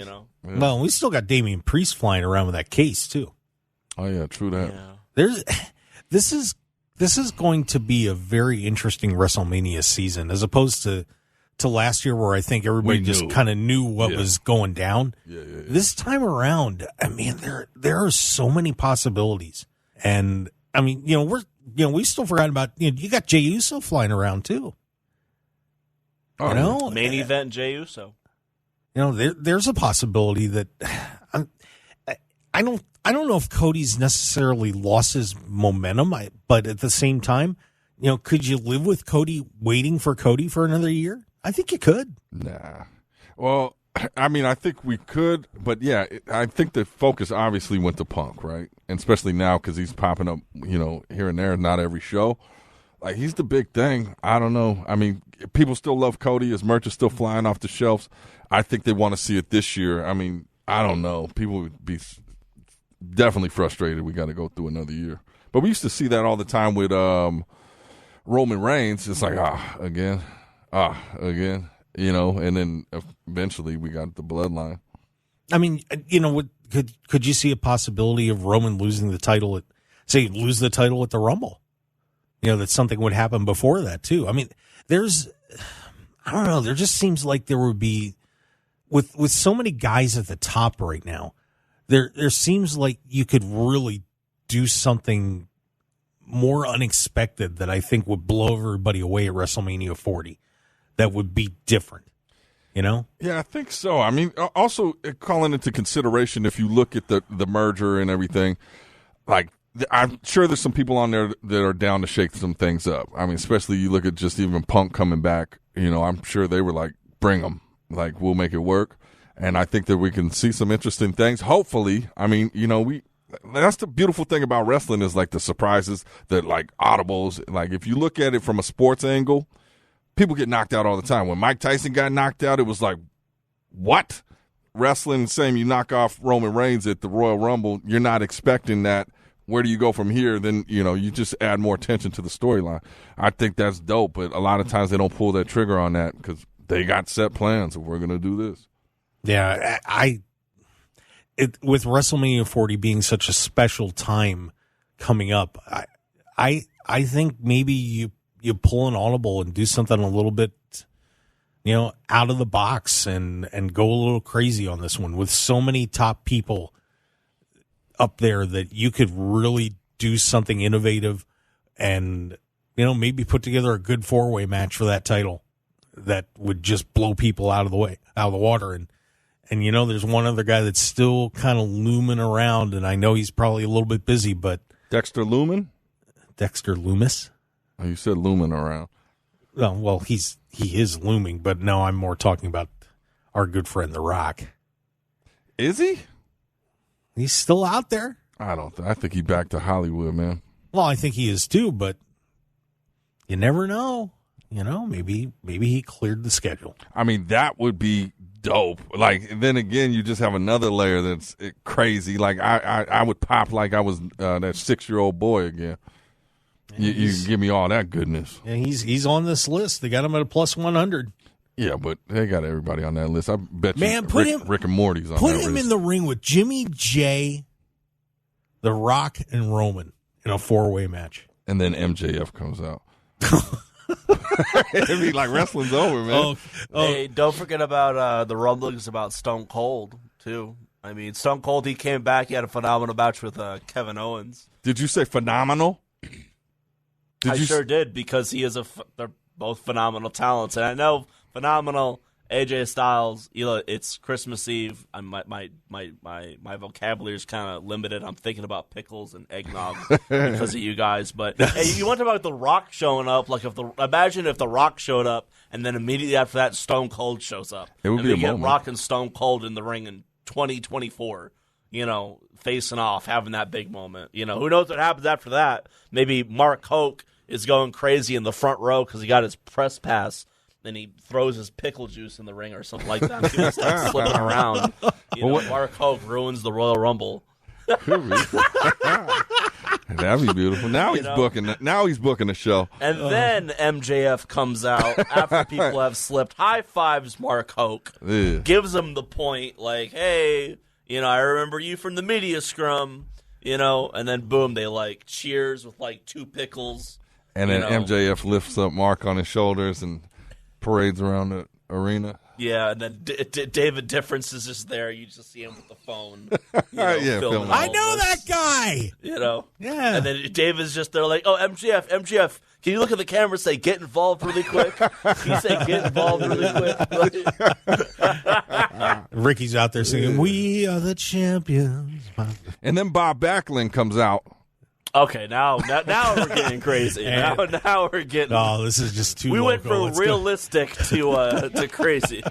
You know. Yeah. Well, we still got Damian Priest flying around with that case too. Oh yeah, true that. Yeah. This is going to be a very interesting WrestleMania season, as opposed to last year where I think everybody just kind of knew what was going down. Yeah. This time around, I mean, there are so many possibilities, and I mean, we still forgot about you got Jey Uso flying around too. Main event Jey Uso. There's a possibility that I don't know if Cody's necessarily lost his momentum, but at the same time, could you live with Cody waiting for Cody for another year? I think you could. Nah. Well, I mean, I think we could, but yeah, I think the focus obviously went to Punk, right? And especially now because he's popping up, here and there, not every show. Like, he's the big thing. I don't know. I mean, people still love Cody. His merch is still flying off the shelves. I think they want to see it this year. I mean, I don't know. People would be definitely frustrated. We got to go through another year. But we used to see that all the time with Roman Reigns. It's like, again, and then eventually we got the bloodline. I mean, could you see a possibility of Roman losing the title lose the title at the Rumble? That something would happen before that too. I mean, I don't know. There just seems like there would be, with so many guys at the top right now, there seems like you could really do something more unexpected that I think would blow everybody away at WrestleMania 40. That would be different, Yeah, I think so. I mean, also calling into consideration, if you look at the merger and everything, like, I'm sure there's some people on there that are down to shake some things up. I mean, especially you look at just even Punk coming back, I'm sure they were like, bring them. Like, we'll make it work. And I think that we can see some interesting things. Hopefully, I mean, that's the beautiful thing about wrestling is like the surprises, that like audibles. Like, if you look at it from a sports angle, people get knocked out all the time. When Mike Tyson got knocked out, it was like, what? Wrestling, same, you knock off Roman Reigns at the Royal Rumble, you're not expecting that. Where do you go from here? Then, you just add more attention to the storyline. I think that's dope, but a lot of times they don't pull that trigger on that because they got set plans of we're going to do this. Yeah, with WrestleMania 40 being such a special time coming up, I think maybe you pull an audible and do something a little bit, out of the box and go a little crazy on this one with so many top people up there that you could really do something innovative and, maybe put together a good 4-way match for that title that would just blow people out of the water. And there's one other guy that's still kind of looming around, and I know he's probably a little bit busy, but Dexter Loomis? Oh, you said looming around. Well, he is looming, but no, I'm more talking about our good friend The Rock. Is he? He's still out there. I think he back to Hollywood, man. Well, I think he is too, but you never know. Maybe he cleared the schedule. I mean, that would be dope. Like, then again, you just have another layer that's crazy. Like, I would pop like I was that 6-year-old boy again. You give me all that goodness. Yeah, he's on this list. They got him at a plus 100. Yeah, but they got everybody on that list. I bet Man, you Rick and Morty's on that list. Put him in the ring with Jimmy J, The Rock, and Roman in a 4-way match. And then MJF comes out. It'd be like wrestling's over, man. Hey, don't forget about the rumblings about Stone Cold, too. I mean, Stone Cold, he came back. He had a phenomenal match with Kevin Owens. Did you say phenomenal? I sure did, because they're both phenomenal talents. And I know phenomenal AJ Styles, it's Christmas Eve. My vocabulary is kind of limited. I'm thinking about pickles and eggnog because of you guys. But hey, you wonder about The Rock showing up. Like, imagine if The Rock showed up, and then immediately after that, Stone Cold shows up. It would be a get moment. Rock and Stone Cold in the ring in 2024. Facing off, having that big moment. Who knows what happens after that? Maybe Mark Hoke is going crazy in the front row because he got his press pass. Then he throws his pickle juice in the ring or something like that. People start slipping around. Mark Hoke ruins the Royal Rumble. That'd be beautiful. Now he's booking. Now he's booking a show. And then MJF comes out after people have slipped. High fives Mark Hoke. Gives him the point, like, hey, I remember you from the media scrum. And then boom, they cheers with 2 pickles. And then MJF lifts up Mark on his shoulders and parades around the arena. Yeah, and then David Difference is just there. You just see him with the phone. Filming. I know that guy. Yeah. And then David's just there like, oh, MJF, can you look at the camera and say, get involved really quick? Can you say, get involved really quick? Ricky's out there singing, we are the champions. And then Bob Backlund comes out. Okay, now we're getting crazy. Now we're getting. Oh, this is just too. We went local. from realistic to crazy.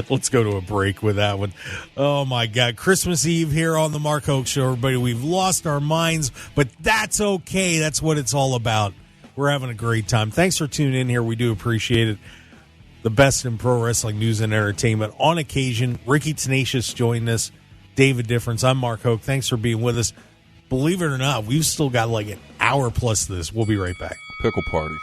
Let's go to a break with that one. Oh my God, Christmas Eve here on the Mark Hoke Show, everybody. We've lost our minds, but that's okay. That's what it's all about. We're having a great time. Thanks for tuning in here. We do appreciate it. The best in pro wrestling news and entertainment on occasion. Ricky Tenacious joined us. David Difference. I'm Mark Hoke. Thanks for being with us. Believe it or not, we've still got an hour plus of this. We'll be right back. Pickle party.